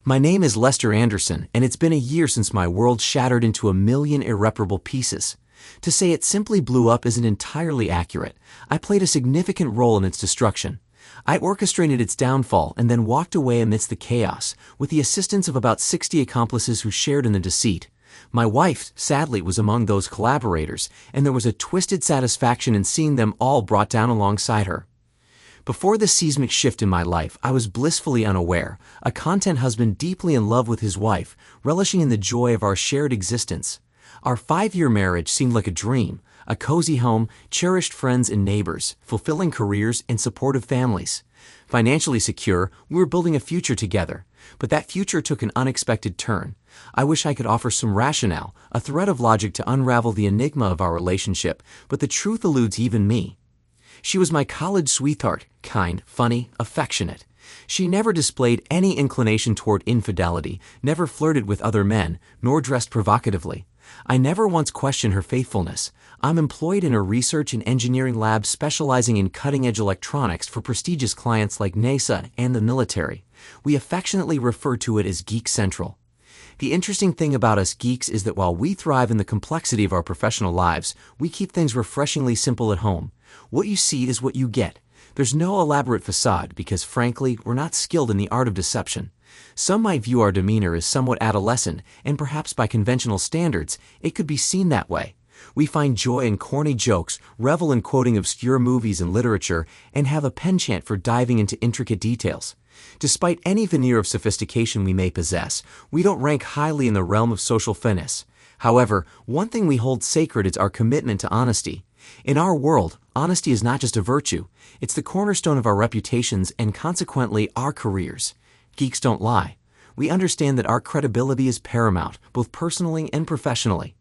My name is Lester Anderson, and it's been a year since my world shattered into a million irreparable pieces. To say it simply blew up isn't entirely accurate. I played a significant role in its destruction. I orchestrated its downfall and then walked away amidst the chaos, with the assistance of about 60 accomplices who shared in the deceit. My wife, sadly, was among those collaborators, and there was a twisted satisfaction in seeing them all brought down alongside her. Before the seismic shift in my life, I was blissfully unaware, a content husband deeply in love with his wife, relishing in the joy of our shared existence. Our 5-year marriage seemed like a dream, a cozy home, cherished friends and neighbors, fulfilling careers and supportive families. Financially secure, we were building a future together, but that future took an unexpected turn. I wish I could offer some rationale, a thread of logic to unravel the enigma of our relationship, but the truth eludes even me. She was my college sweetheart, kind, funny, affectionate. She never displayed any inclination toward infidelity, never flirted with other men, nor dressed provocatively. I never once questioned her faithfulness. I'm employed in a research and engineering lab specializing in cutting-edge electronics for prestigious clients like NASA and the military. We affectionately refer to it as Geek Central. The interesting thing about us geeks is that while we thrive in the complexity of our professional lives, we keep things refreshingly simple at home. What you see is what you get. There's no elaborate facade because, frankly, we're not skilled in the art of deception. Some might view our demeanor as somewhat adolescent, and perhaps by conventional standards, it could be seen that way. We find joy in corny jokes, revel in quoting obscure movies and literature, and have a penchant for diving into intricate details. Despite any veneer of sophistication we may possess, we don't rank highly in the realm of social finesse. However, one thing we hold sacred is our commitment to honesty. In our world, honesty is not just a virtue, it's the cornerstone of our reputations and consequently our careers. Geeks don't lie. We understand that our credibility is paramount, both personally and professionally.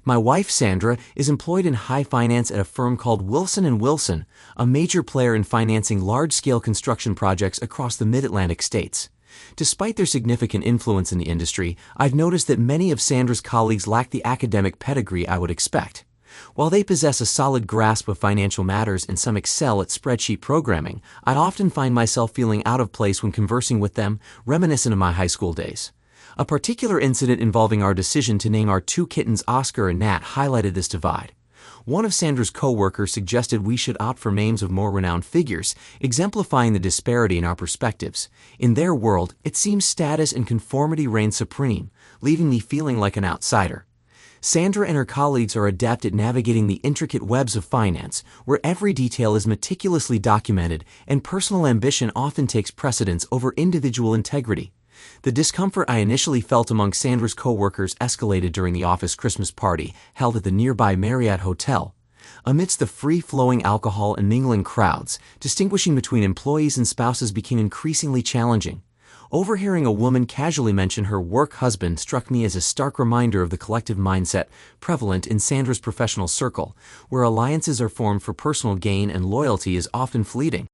My wife, Sandra, is employed in high finance at a firm called Wilson & Wilson, a major player in financing large-scale construction projects across the mid-Atlantic states. Despite their significant influence in the industry, I've noticed that many of Sandra's colleagues lack the academic pedigree I would expect. While they possess a solid grasp of financial matters and some excel at spreadsheet programming, I often find myself feeling out of place when conversing with them, reminiscent of my high school days. A particular incident involving our decision to name our 2 kittens Oscar and Nat highlighted this divide. One of Sandra's co-workers suggested we should opt for names of more renowned figures, exemplifying the disparity in our perspectives. In their world, it seems status and conformity reign supreme, leaving me feeling like an outsider. Sandra and her colleagues are adept at navigating the intricate webs of finance, where every detail is meticulously documented and personal ambition often takes precedence over individual integrity. The discomfort I initially felt among Sandra's co-workers escalated during the office Christmas party held at the nearby Marriott Hotel. Amidst the free-flowing alcohol and mingling crowds, distinguishing between employees and spouses became increasingly challenging. Overhearing a woman casually mention her work husband struck me as a stark reminder of the collective mindset prevalent in Sandra's professional circle, where alliances are formed for personal gain and loyalty is often fleeting.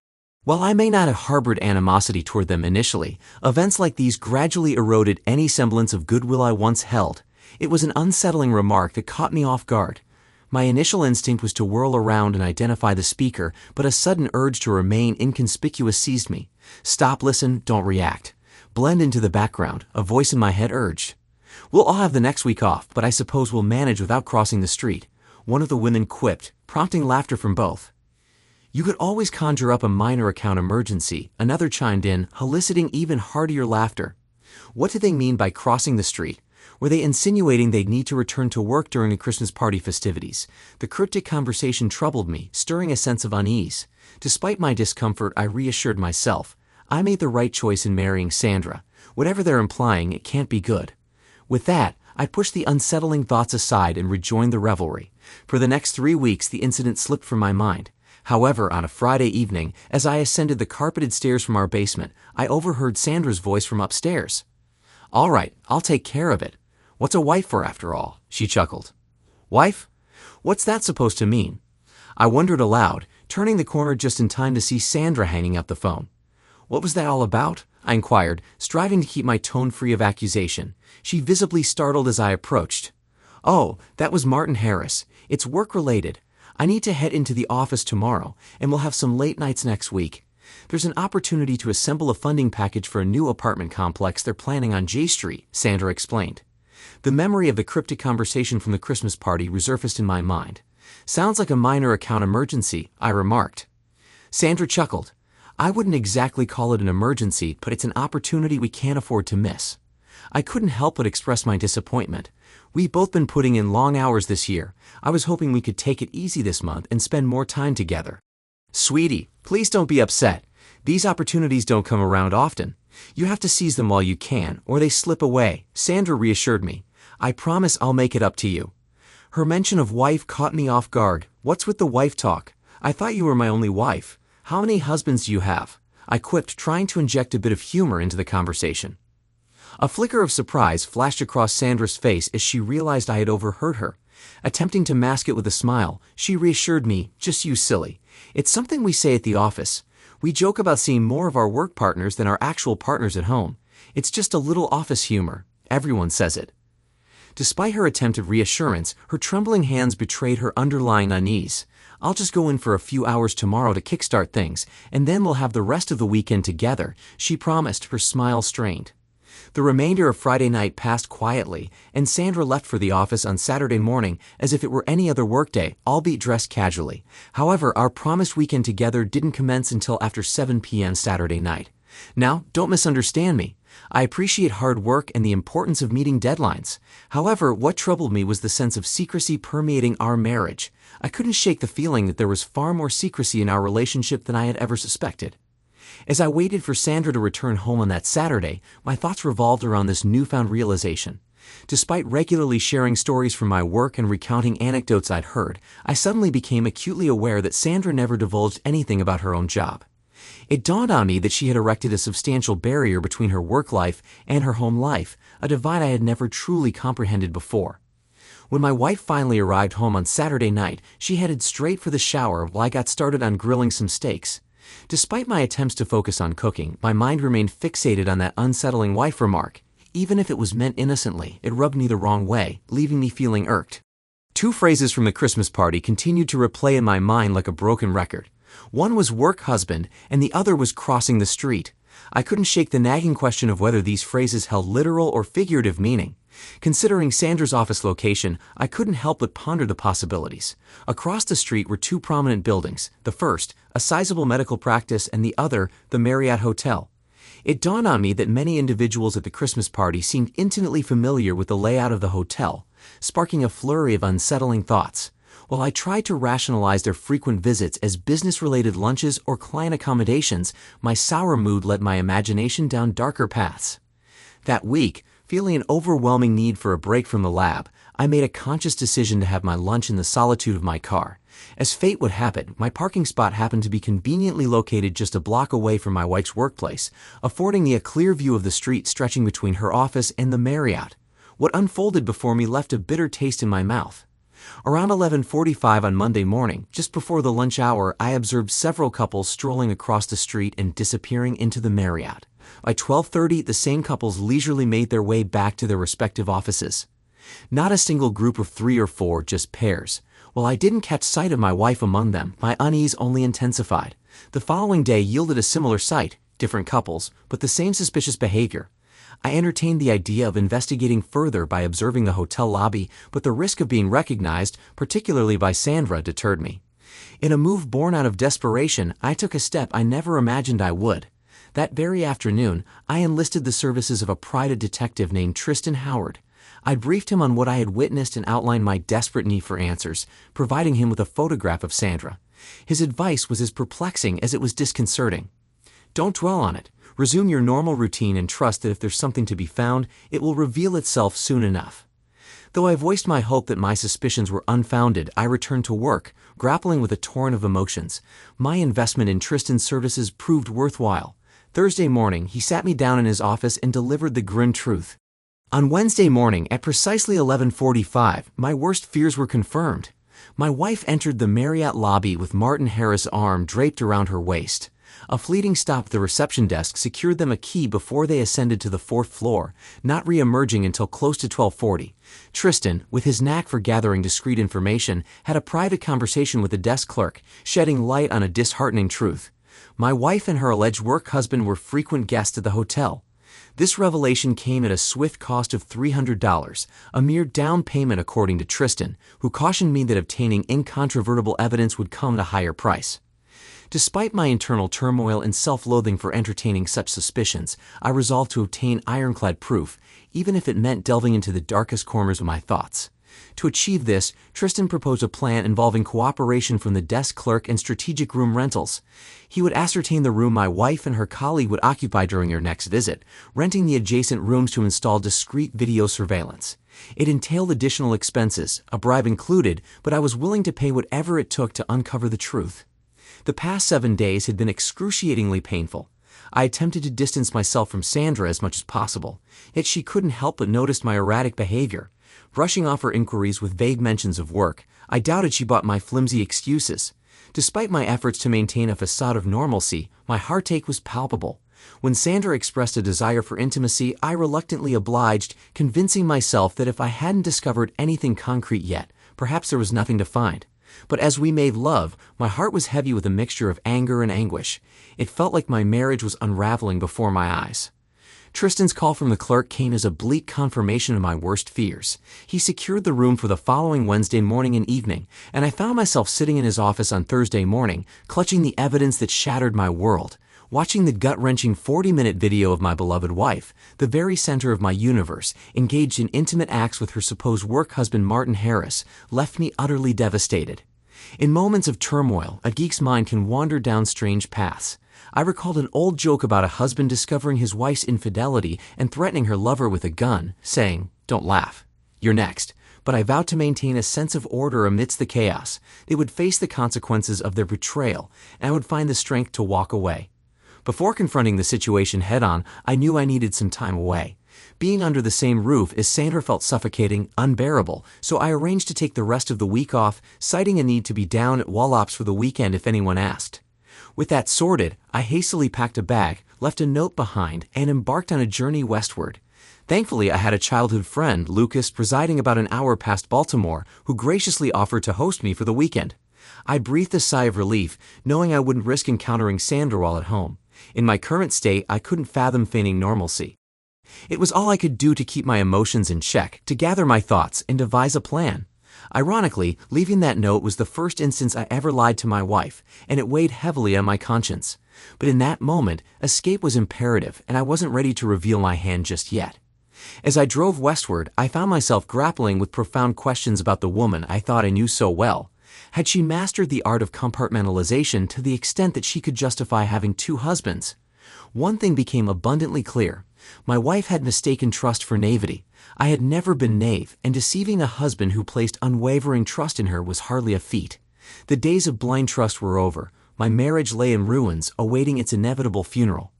While I may not have harbored animosity toward them initially, events like these gradually eroded any semblance of goodwill I once held. It was an unsettling remark that caught me off guard. My initial instinct was to whirl around and identify the speaker, but a sudden urge to remain inconspicuous seized me. Stop, listen, don't react. Blend into the background, a voice in my head urged. We'll all have the next week off, but I suppose we'll manage without crossing the street. One of the women quipped, prompting laughter from both. You could always conjure up a minor account emergency, another chimed in, eliciting even heartier laughter. What did they mean by crossing the street? Were they insinuating they'd need to return to work during the Christmas party festivities? The cryptic conversation troubled me, stirring a sense of unease. Despite my discomfort, I reassured myself. I made the right choice in marrying Sandra. Whatever they're implying, it can't be good. With that, I pushed the unsettling thoughts aside and rejoined the revelry. For the next 3 weeks, the incident slipped from my mind. However, on a Friday evening, as I ascended the carpeted stairs from our basement, I overheard Sandra's voice from upstairs. All right, I'll take care of it. What's a wife for, after all? She chuckled. Wife? What's that supposed to mean? I wondered aloud, turning the corner just in time to see Sandra hanging up the phone. What was that all about? I inquired, striving to keep my tone free of accusation. She visibly startled as I approached. Oh, that was Martin Harris. It's work-related. I need to head into the office tomorrow, and we'll have some late nights next week. There's an opportunity to assemble a funding package for a new apartment complex they're planning on J Street, Sandra explained. The memory of the cryptic conversation from the Christmas party resurfaced in my mind. Sounds like a minor account emergency, I remarked. Sandra chuckled. I wouldn't exactly call it an emergency, but it's an opportunity we can't afford to miss. I couldn't help but express my disappointment. We've both been putting in long hours this year. I was hoping we could take it easy this month and spend more time together. Sweetie, please don't be upset. These opportunities don't come around often. You have to seize them while you can, or they slip away, Sandra reassured me. I promise I'll make it up to you. Her mention of wife caught me off guard. What's with the wife talk? I thought you were my only wife. How many husbands do you have? I quipped, trying to inject a bit of humor into the conversation. A flicker of surprise flashed across Sandra's face as she realized I had overheard her. Attempting to mask it with a smile, she reassured me, just you silly. It's something we say at the office. We joke about seeing more of our work partners than our actual partners at home. It's just a little office humor. Everyone says it. Despite her attempt at reassurance, her trembling hands betrayed her underlying unease. I'll just go in for a few hours tomorrow to kickstart things, and then we'll have the rest of the weekend together, she promised, her smile strained. The remainder of Friday night passed quietly, and Sandra left for the office on Saturday morning as if it were any other workday, albeit dressed casually. However, our promised weekend together didn't commence until after 7 p.m. Saturday night. Now, don't misunderstand me. I appreciate hard work and the importance of meeting deadlines. However, what troubled me was the sense of secrecy permeating our marriage. I couldn't shake the feeling that there was far more secrecy in our relationship than I had ever suspected. As I waited for Sandra to return home on that Saturday, my thoughts revolved around this newfound realization. Despite regularly sharing stories from my work and recounting anecdotes I'd heard, I suddenly became acutely aware that Sandra never divulged anything about her own job. It dawned on me that she had erected a substantial barrier between her work life and her home life, a divide I had never truly comprehended before. When my wife finally arrived home on Saturday night, she headed straight for the shower while I got started on grilling some steaks. Despite my attempts to focus on cooking, my mind remained fixated on that unsettling wife remark. Even if it was meant innocently, it rubbed me the wrong way, leaving me feeling irked. Two phrases from the Christmas party continued to replay in my mind like a broken record. One was work husband, and the other was crossing the street. I couldn't shake the nagging question of whether these phrases held literal or figurative meaning. Considering Sandra's office location, I couldn't help but ponder the possibilities. Across the street were two prominent buildings, the first, a sizable medical practice, and the other, the Marriott Hotel. It dawned on me that many individuals at the Christmas party seemed intimately familiar with the layout of the hotel, sparking a flurry of unsettling thoughts. While I tried to rationalize their frequent visits as business-related lunches or client accommodations, my sour mood led my imagination down darker paths. That week, feeling an overwhelming need for a break from the lab, I made a conscious decision to have my lunch in the solitude of my car. As fate would have it, my parking spot happened to be conveniently located just a block away from my wife's workplace, affording me a clear view of the street stretching between her office and the Marriott. What unfolded before me left a bitter taste in my mouth. Around 11:45 on Monday morning, just before the lunch hour, I observed several couples strolling across the street and disappearing into the Marriott. By 12:30, the same couples leisurely made their way back to their respective offices. Not a single group of 3 or 4, just pairs. While I didn't catch sight of my wife among them, my unease only intensified. The following day yielded a similar sight, different couples, but the same suspicious behavior. I entertained the idea of investigating further by observing the hotel lobby, but the risk of being recognized, particularly by Sandra, deterred me. In a move born out of desperation, I took a step I never imagined I would. That very afternoon, I enlisted the services of a private detective named Tristan Howard. I briefed him on what I had witnessed and outlined my desperate need for answers, providing him with a photograph of Sandra. His advice was as perplexing as it was disconcerting. Don't dwell on it. Resume your normal routine and trust that if there's something to be found, it will reveal itself soon enough. Though I voiced my hope that my suspicions were unfounded, I returned to work, grappling with a torrent of emotions. My investment in Tristan's services proved worthwhile. Thursday morning, he sat me down in his office and delivered the grim truth. On Wednesday morning, at precisely 11:45, my worst fears were confirmed. My wife entered the Marriott lobby with Martin Harris' arm draped around her waist. A fleeting stop at the reception desk secured them a key before they ascended to the 4th floor, not re-emerging until close to 12:40. Tristan, with his knack for gathering discreet information, had a private conversation with the desk clerk, shedding light on a disheartening truth. My wife and her alleged work husband were frequent guests at the hotel. This revelation came at a swift cost of $300, a mere down payment according to Tristan, who cautioned me that obtaining incontrovertible evidence would come at a higher price. Despite my internal turmoil and self-loathing for entertaining such suspicions, I resolved to obtain ironclad proof, even if it meant delving into the darkest corners of my thoughts. To achieve this, Tristan proposed a plan involving cooperation from the desk clerk and strategic room rentals. He would ascertain the room my wife and her colleague would occupy during their next visit, renting the adjacent rooms to install discreet video surveillance. It entailed additional expenses, a bribe included, but I was willing to pay whatever it took to uncover the truth. The past 7 days had been excruciatingly painful. I attempted to distance myself from Sandra as much as possible, yet she couldn't help but notice my erratic behavior. Brushing off her inquiries with vague mentions of work, I doubted she bought my flimsy excuses. Despite my efforts to maintain a facade of normalcy, my heartache was palpable. When Sandra expressed a desire for intimacy, I reluctantly obliged, convincing myself that if I hadn't discovered anything concrete yet, perhaps there was nothing to find. But as we made love, my heart was heavy with a mixture of anger and anguish. It felt like my marriage was unraveling before my eyes. Tristan's call from the clerk came as a bleak confirmation of my worst fears. He secured the room for the following Wednesday morning and evening, and I found myself sitting in his office on Thursday morning, clutching the evidence that shattered my world. Watching the gut-wrenching 40-minute video of my beloved wife, the very center of my universe, engaged in intimate acts with her supposed work husband Martin Harris, left me utterly devastated. In moments of turmoil, a geek's mind can wander down strange paths. I recalled an old joke about a husband discovering his wife's infidelity and threatening her lover with a gun, saying, "Don't laugh. You're next." But I vowed to maintain a sense of order amidst the chaos. They would face the consequences of their betrayal, and I would find the strength to walk away. Before confronting the situation head-on, I knew I needed some time away. Being under the same roof as Sandra felt suffocating, unbearable, so I arranged to take the rest of the week off, citing a need to be down at Wallops for the weekend if anyone asked. With that sorted, I hastily packed a bag, left a note behind, and embarked on a journey westward. Thankfully, I had a childhood friend, Lucas, residing about an hour past Baltimore, who graciously offered to host me for the weekend. I breathed a sigh of relief, knowing I wouldn't risk encountering Sandra while at home. In my current state, I couldn't fathom feigning normalcy. It was all I could do to keep my emotions in check, to gather my thoughts, and devise a plan. Ironically, leaving that note was the first instance I ever lied to my wife, and it weighed heavily on my conscience. But in that moment, escape was imperative, and I wasn't ready to reveal my hand just yet. As I drove westward, I found myself grappling with profound questions about the woman I thought I knew so well. Had she mastered the art of compartmentalization to the extent that she could justify having 2 husbands? One thing became abundantly clear. My wife had mistaken trust for naivety. I had never been knave, and deceiving a husband who placed unwavering trust in her was hardly a feat. The days of blind trust were over. My marriage lay in ruins, awaiting its inevitable funeral.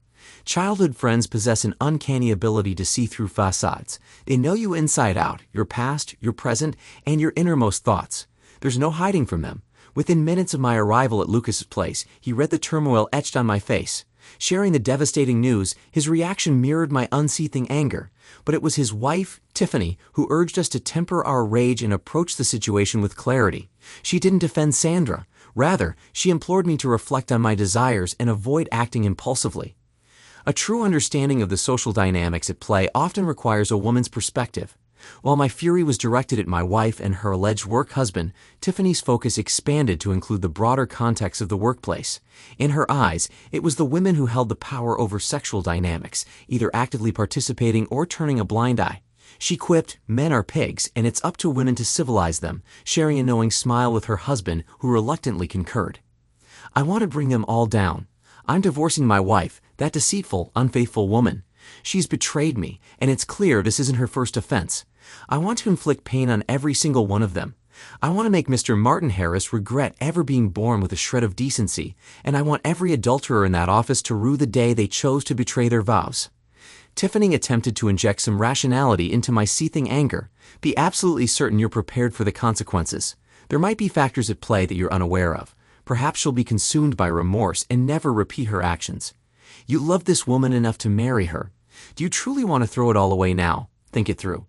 Childhood friends possess an uncanny ability to see through facades. They know you inside out, your past, your present, and your innermost thoughts. There's no hiding from them. Within minutes of my arrival at Lucas's place, he read the turmoil etched on my face. Sharing the devastating news, his reaction mirrored my unseething anger. But it was his wife, Tiffany, who urged us to temper our rage and approach the situation with clarity. She didn't defend Sandra. Rather, she implored me to reflect on my desires and avoid acting impulsively. A true understanding of the social dynamics at play often requires a woman's perspective. While my fury was directed at my wife and her alleged work husband, Tiffany's focus expanded to include the broader context of the workplace. In her eyes, it was the women who held the power over sexual dynamics, either actively participating or turning a blind eye. She quipped, "Men are pigs, and it's up to women to civilize them," sharing a knowing smile with her husband, who reluctantly concurred. I want to bring them all down. I'm divorcing my wife, that deceitful, unfaithful woman. She's betrayed me, and it's clear this isn't her first offense. I want to inflict pain on every single one of them. I want to make Mr. Martin Harris regret ever being born with a shred of decency, and I want every adulterer in that office to rue the day they chose to betray their vows. Tiffany attempted to inject some rationality into my seething anger. Be absolutely certain you're prepared for the consequences. There might be factors at play that you're unaware of. Perhaps she'll be consumed by remorse and never repeat her actions. You love this woman enough to marry her. Do you truly want to throw it all away now? Think it through.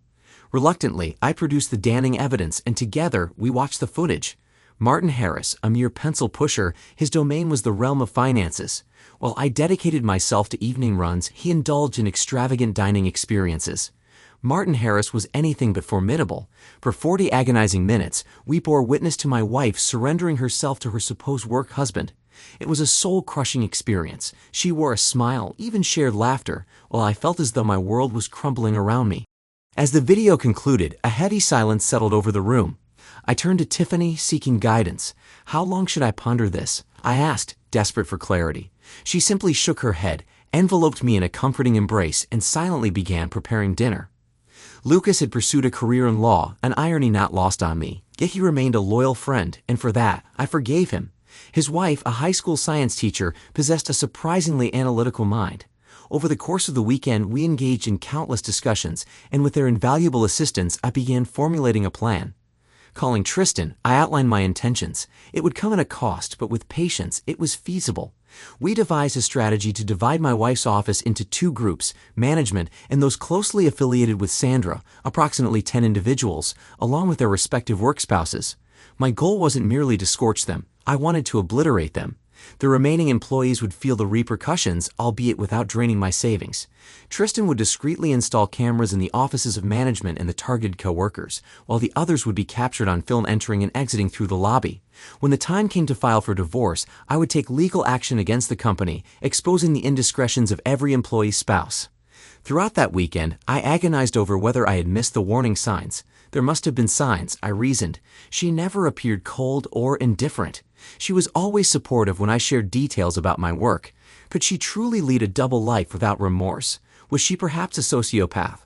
Reluctantly, I produced the damning evidence, and together we watched the footage. Martin Harris, a mere pencil pusher, his domain was the realm of finances. While I dedicated myself to evening runs, he indulged in extravagant dining experiences. Martin Harris was anything but formidable. For 40 agonizing minutes, we bore witness to my wife surrendering herself to her supposed work husband. It was a soul-crushing experience. She wore a smile, even shared laughter, while I felt as though my world was crumbling around me. As the video concluded, a heavy silence settled over the room. I turned to Tiffany, seeking guidance. How long should I ponder this? I asked, desperate for clarity. She simply shook her head, enveloped me in a comforting embrace, and silently began preparing dinner. Lucas had pursued a career in law, an irony not lost on me, yet he remained a loyal friend, and for that, I forgave him. His wife, a high school science teacher, possessed a surprisingly analytical mind. Over the course of the weekend, we engaged in countless discussions, and with their invaluable assistance, I began formulating a plan. Calling Tristan, I outlined my intentions. It would come at a cost, but with patience, it was feasible. We devised a strategy to divide my wife's office into two groups, management and those closely affiliated with Sandra, approximately 10 individuals, along with their respective work spouses. My goal wasn't merely to scorch them. I wanted to obliterate them. The remaining employees would feel the repercussions, albeit without draining my savings. Tristan would discreetly install cameras in the offices of management and the targeted co-workers, while the others would be captured on film entering and exiting through the lobby. When the time came to file for divorce, I would take legal action against the company, exposing the indiscretions of every employee's spouse. Throughout that weekend, I agonized over whether I had missed the warning signs. There must have been signs, I reasoned. She never appeared cold or indifferent. She was always supportive when I shared details about my work. Could she truly lead a double life without remorse? Was she perhaps a sociopath?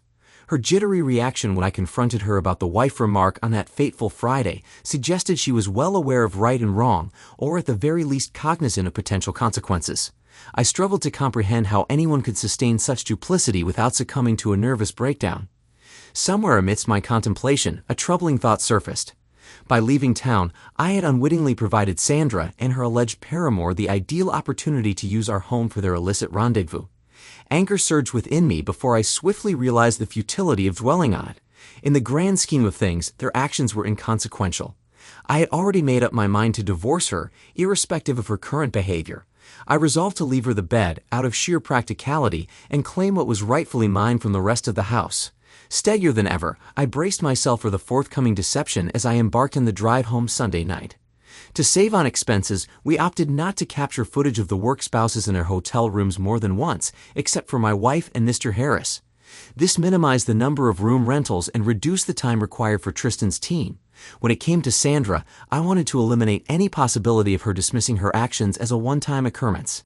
Her jittery reaction when I confronted her about the wife remark on that fateful Friday suggested she was well aware of right and wrong, or at the very least cognizant of potential consequences. I struggled to comprehend how anyone could sustain such duplicity without succumbing to a nervous breakdown. Somewhere amidst my contemplation, a troubling thought surfaced. By leaving town, I had unwittingly provided Sandra and her alleged paramour the ideal opportunity to use our home for their illicit rendezvous. Anger surged within me before I swiftly realized the futility of dwelling on it. In the grand scheme of things, their actions were inconsequential. I had already made up my mind to divorce her, irrespective of her current behavior. I resolved to leave her the bed, out of sheer practicality, and claim what was rightfully mine from the rest of the house. Steadier than ever, I braced myself for the forthcoming deception as I embarked on the drive home Sunday night. To save on expenses, we opted not to capture footage of the work spouses in their hotel rooms more than once, except for my wife and Mr. Harris. This minimized the number of room rentals and reduced the time required for Tristan's team. When it came to Sandra, I wanted to eliminate any possibility of her dismissing her actions as a one-time occurrence.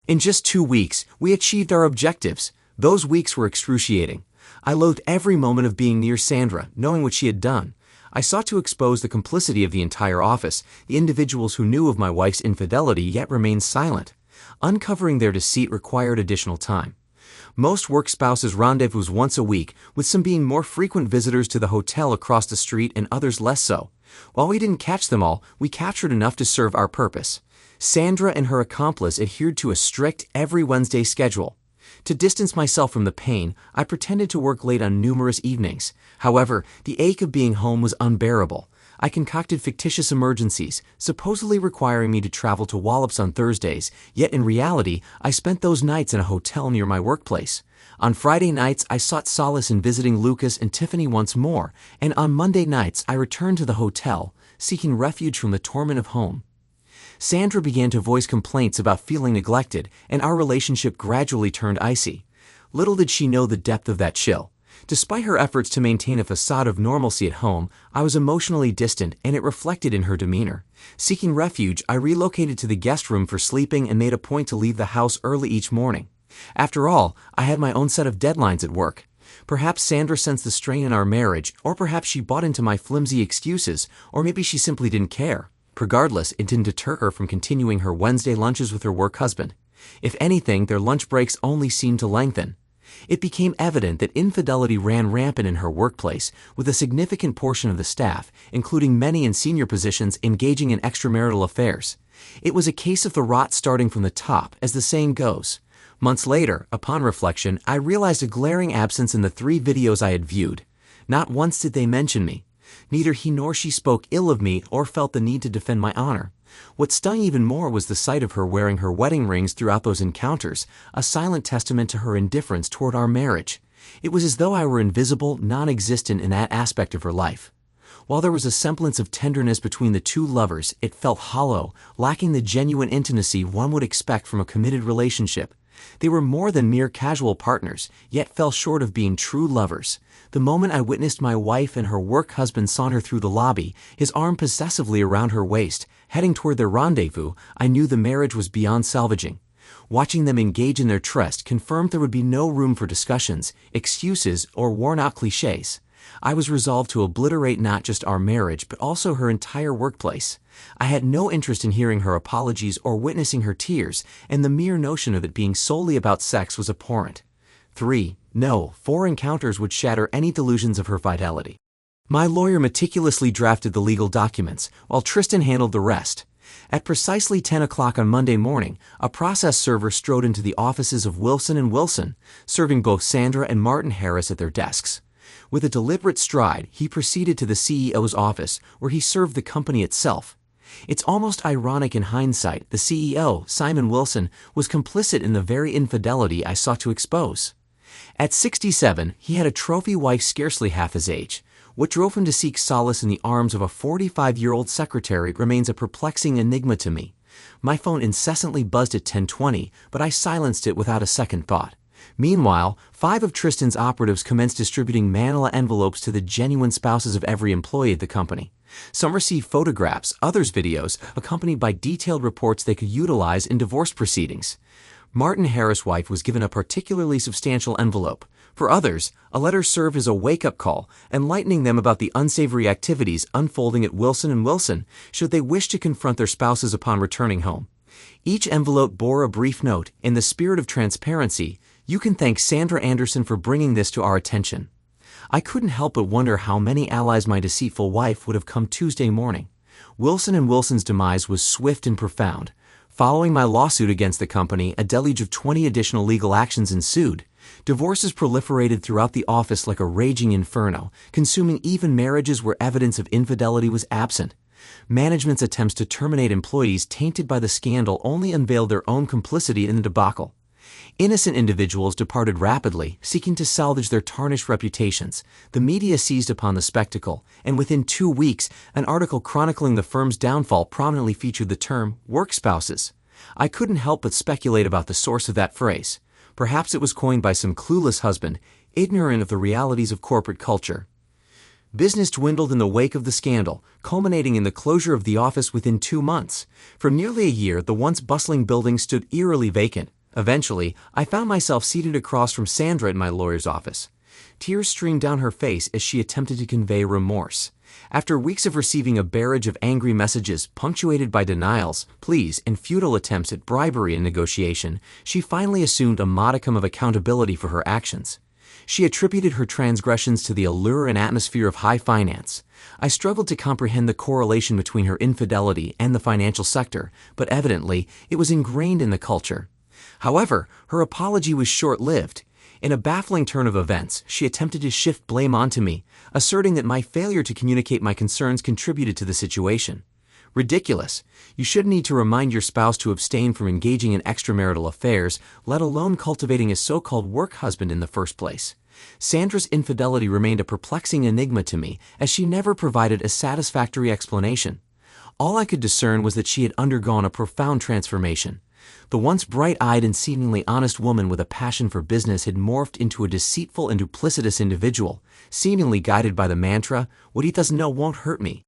In just 2 weeks, we achieved our objectives. Those weeks were excruciating. I loathed every moment of being near Sandra, knowing what she had done. I sought to expose the complicity of the entire office, the individuals who knew of my wife's infidelity yet remained silent. Uncovering their deceit required additional time. Most work spouses rendezvous once a week, with some being more frequent visitors to the hotel across the street and others less so. While we didn't catch them all, we captured enough to serve our purpose. Sandra and her accomplice adhered to a strict every Wednesday schedule. To distance myself from the pain, I pretended to work late on numerous evenings. However, the ache of being home was unbearable. I concocted fictitious emergencies, supposedly requiring me to travel to Wallops on Thursdays, yet in reality, I spent those nights in a hotel near my workplace. On Friday nights, I sought solace in visiting Lucas and Tiffany once more, and on Monday nights, I returned to the hotel, seeking refuge from the torment of home. Sandra began to voice complaints about feeling neglected, and our relationship gradually turned icy. Little did she know the depth of that chill. Despite her efforts to maintain a facade of normalcy at home, I was emotionally distant, and it reflected in her demeanor. Seeking refuge, I relocated to the guest room for sleeping and made a point to leave the house early each morning. After all, I had my own set of deadlines at work. Perhaps Sandra sensed the strain in our marriage, or perhaps she bought into my flimsy excuses, or maybe she simply didn't care. Regardless, it didn't deter her from continuing her Wednesday lunches with her work husband. If anything, their lunch breaks only seemed to lengthen. It became evident that infidelity ran rampant in her workplace, with a significant portion of the staff, including many in senior positions, engaging in extramarital affairs. It was a case of the rot starting from the top, as the saying goes. Months later, upon reflection, I realized a glaring absence in the 3 videos I had viewed. Not once did they mention me. Neither he nor she spoke ill of me or felt the need to defend my honor. What stung even more was the sight of her wearing her wedding rings throughout those encounters, a silent testament to her indifference toward our marriage. It was as though I were invisible, non-existent in that aspect of her life. While there was a semblance of tenderness between the two lovers, it felt hollow, lacking the genuine intimacy one would expect from a committed relationship. They were more than mere casual partners, yet fell short of being true lovers. The moment I witnessed my wife and her work husband saunter through the lobby, his arm possessively around her waist, heading toward their rendezvous, I knew the marriage was beyond salvaging. Watching them engage in their tryst confirmed there would be no room for discussions, excuses, or worn-out cliches. I was resolved to obliterate not just our marriage, but also her entire workplace. I had no interest in hearing her apologies or witnessing her tears, and the mere notion of it being solely about sex was abhorrent. 4 encounters would shatter any delusions of her fidelity. My lawyer meticulously drafted the legal documents, while Tristan handled the rest. At precisely 10 o'clock on Monday morning, a process server strode into the offices of Wilson & Wilson, serving both Sandra and Martin Harris at their desks. With a deliberate stride, he proceeded to the CEO's office, where he served the company itself. It's almost ironic in hindsight, the CEO, Simon Wilson, was complicit in the very infidelity I sought to expose. At 67, he had a trophy wife scarcely half his age. What drove him to seek solace in the arms of a 45-year-old secretary remains a perplexing enigma to me. My phone incessantly buzzed at 10:20, but I silenced it without a second thought. Meanwhile, 5 of Tristan's operatives commenced distributing manila envelopes to the genuine spouses of every employee at the company. Some received photographs, others videos, accompanied by detailed reports they could utilize in divorce proceedings. Martin Harris' wife was given a particularly substantial envelope. For others, a letter served as a wake-up call, enlightening them about the unsavory activities unfolding at Wilson & Wilson should they wish to confront their spouses upon returning home. Each envelope bore a brief note, in the spirit of transparency, "You can thank Sandra Anderson for bringing this to our attention." I couldn't help but wonder how many allies my deceitful wife would have come Tuesday morning. Wilson & Wilson's demise was swift and profound. Following my lawsuit against the company, a deluge of 20 additional legal actions ensued. Divorces proliferated throughout the office like a raging inferno, consuming even marriages where evidence of infidelity was absent. Management's attempts to terminate employees tainted by the scandal only unveiled their own complicity in the debacle. Innocent individuals departed rapidly, seeking to salvage their tarnished reputations. The media seized upon the spectacle, and within 2 weeks, an article chronicling the firm's downfall prominently featured the term work spouses. I couldn't help but speculate about the source of that phrase. Perhaps it was coined by some clueless husband, ignorant of the realities of corporate culture. Business dwindled in the wake of the scandal, culminating in the closure of the office within 2 months. For nearly a year, the once bustling building stood eerily vacant. Eventually, I found myself seated across from Sandra in my lawyer's office. Tears streamed down her face as she attempted to convey remorse. After weeks of receiving a barrage of angry messages punctuated by denials, pleas, and futile attempts at bribery and negotiation, she finally assumed a modicum of accountability for her actions. She attributed her transgressions to the allure and atmosphere of high finance. I struggled to comprehend the correlation between her infidelity and the financial sector, but evidently, it was ingrained in the culture. However, her apology was short-lived. In a baffling turn of events, she attempted to shift blame onto me, asserting that my failure to communicate my concerns contributed to the situation. Ridiculous. You shouldn't need to remind your spouse to abstain from engaging in extramarital affairs, let alone cultivating a so-called work husband in the first place. Sandra's infidelity remained a perplexing enigma to me, as she never provided a satisfactory explanation. All I could discern was that she had undergone a profound transformation. The once bright-eyed and seemingly honest woman with a passion for business had morphed into a deceitful and duplicitous individual, seemingly guided by the mantra, "What he doesn't know won't hurt me."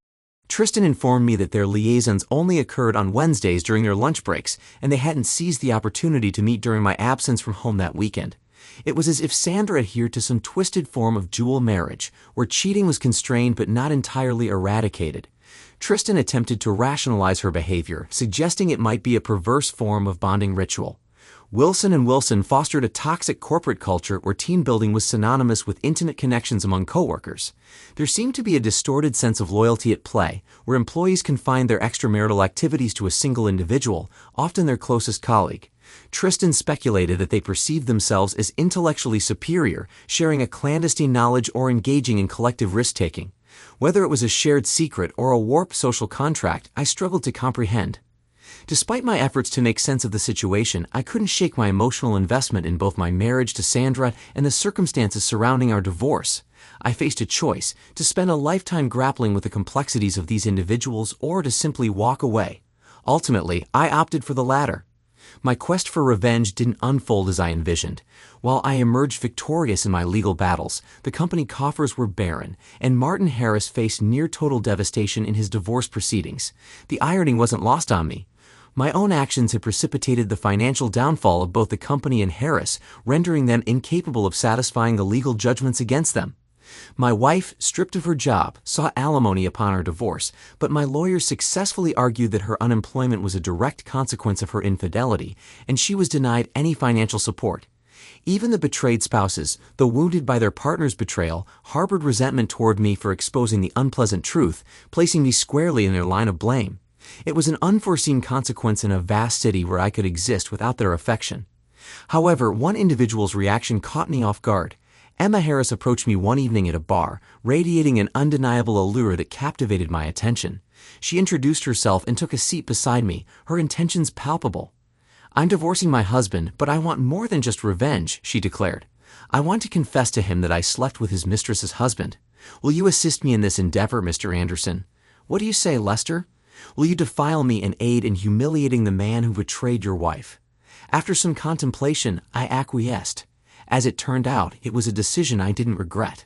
Tristan informed me that their liaisons only occurred on Wednesdays during their lunch breaks, and they hadn't seized the opportunity to meet during my absence from home that weekend. It was as if Sandra adhered to some twisted form of dual marriage, where cheating was constrained but not entirely eradicated. Tristan attempted to rationalize her behavior, suggesting it might be a perverse form of bonding ritual. Wilson and Wilson fostered a toxic corporate culture where team building was synonymous with intimate connections among coworkers. There seemed to be a distorted sense of loyalty at play, where employees confined their extramarital activities to a single individual, often their closest colleague. Tristan speculated that they perceived themselves as intellectually superior, sharing a clandestine knowledge or engaging in collective risk-taking. Whether it was a shared secret or a warped social contract, I struggled to comprehend. Despite my efforts to make sense of the situation, I couldn't shake my emotional investment in both my marriage to Sandra and the circumstances surrounding our divorce. I faced a choice: to spend a lifetime grappling with the complexities of these individuals or to simply walk away. Ultimately, I opted for the latter. My quest for revenge didn't unfold as I envisioned. While I emerged victorious in my legal battles, the company coffers were barren, and Martin Harris faced near-total devastation in his divorce proceedings. The irony wasn't lost on me. My own actions had precipitated the financial downfall of both the company and Harris, rendering them incapable of satisfying the legal judgments against them. My wife, stripped of her job, sought alimony upon our divorce, but my lawyers successfully argued that her unemployment was a direct consequence of her infidelity, and she was denied any financial support. Even the betrayed spouses, though wounded by their partner's betrayal, harbored resentment toward me for exposing the unpleasant truth, placing me squarely in their line of blame. It was an unforeseen consequence in a vast city where I could exist without their affection. However, one individual's reaction caught me off guard. Emma Harris approached me one evening at a bar, radiating an undeniable allure that captivated my attention. She introduced herself and took a seat beside me, her intentions palpable. "I'm divorcing my husband, but I want more than just revenge," she declared. "I want to confess to him that I slept with his mistress's husband. Will you assist me in this endeavor, Mr. Anderson? What do you say, Lester? Will you defile me and aid in humiliating the man who betrayed your wife?" After some contemplation, I acquiesced. As it turned out, it was a decision I didn't regret.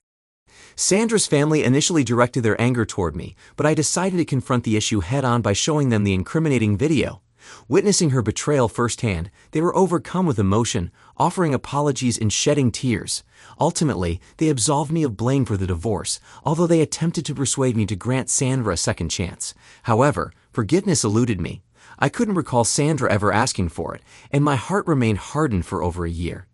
Sandra's family initially directed their anger toward me, but I decided to confront the issue head-on by showing them the incriminating video. Witnessing her betrayal firsthand, they were overcome with emotion, offering apologies and shedding tears. Ultimately, they absolved me of blame for the divorce, although they attempted to persuade me to grant Sandra a second chance. However, forgiveness eluded me. I couldn't recall Sandra ever asking for it, and my heart remained hardened for over a year.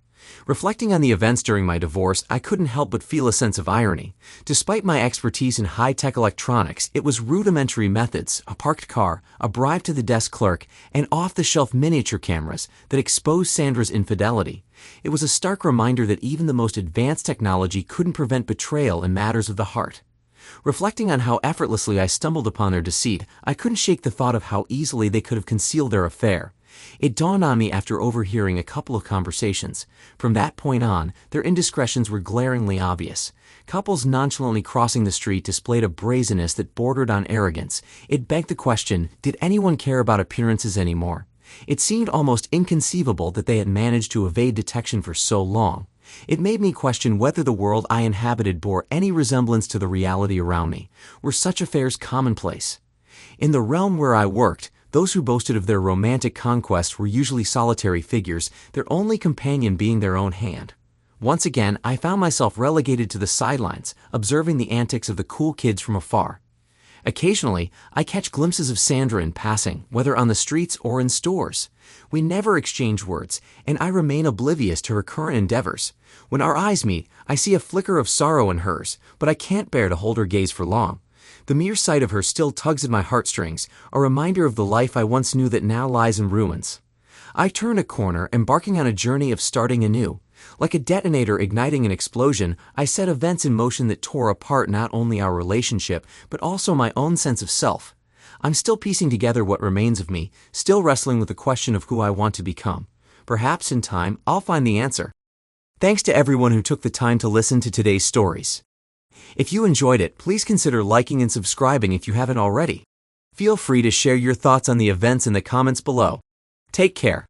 Reflecting on the events during my divorce, I couldn't help but feel a sense of irony. Despite my expertise in high-tech electronics, it was rudimentary methods, a parked car, a bribe to the desk clerk, and off-the-shelf miniature cameras that exposed Sandra's infidelity. It was a stark reminder that even the most advanced technology couldn't prevent betrayal in matters of the heart. Reflecting on how effortlessly I stumbled upon their deceit, I couldn't shake the thought of how easily they could have concealed their affair. It dawned on me after overhearing a couple of conversations. From that point on, their indiscretions were glaringly obvious. Couples nonchalantly crossing the street displayed a brazenness that bordered on arrogance. It begged the question, did anyone care about appearances anymore? It seemed almost inconceivable that they had managed to evade detection for so long. It made me question whether the world I inhabited bore any resemblance to the reality around me. Were such affairs commonplace? In the realm where I worked, those who boasted of their romantic conquests were usually solitary figures, their only companion being their own hand. Once again, I found myself relegated to the sidelines, observing the antics of the cool kids from afar. Occasionally, I catch glimpses of Sandra in passing, whether on the streets or in stores. We never exchange words, and I remain oblivious to her current endeavors. When our eyes meet, I see a flicker of sorrow in hers, but I can't bear to hold her gaze for long. The mere sight of her still tugs at my heartstrings, a reminder of the life I once knew that now lies in ruins. I turn a corner, embarking on a journey of starting anew. Like a detonator igniting an explosion, I set events in motion that tore apart not only our relationship, but also my own sense of self. I'm still piecing together what remains of me, still wrestling with the question of who I want to become. Perhaps in time, I'll find the answer. Thanks to everyone who took the time to listen to today's stories. If you enjoyed it, please consider liking and subscribing if you haven't already. Feel free to share your thoughts on the events in the comments below. Take care.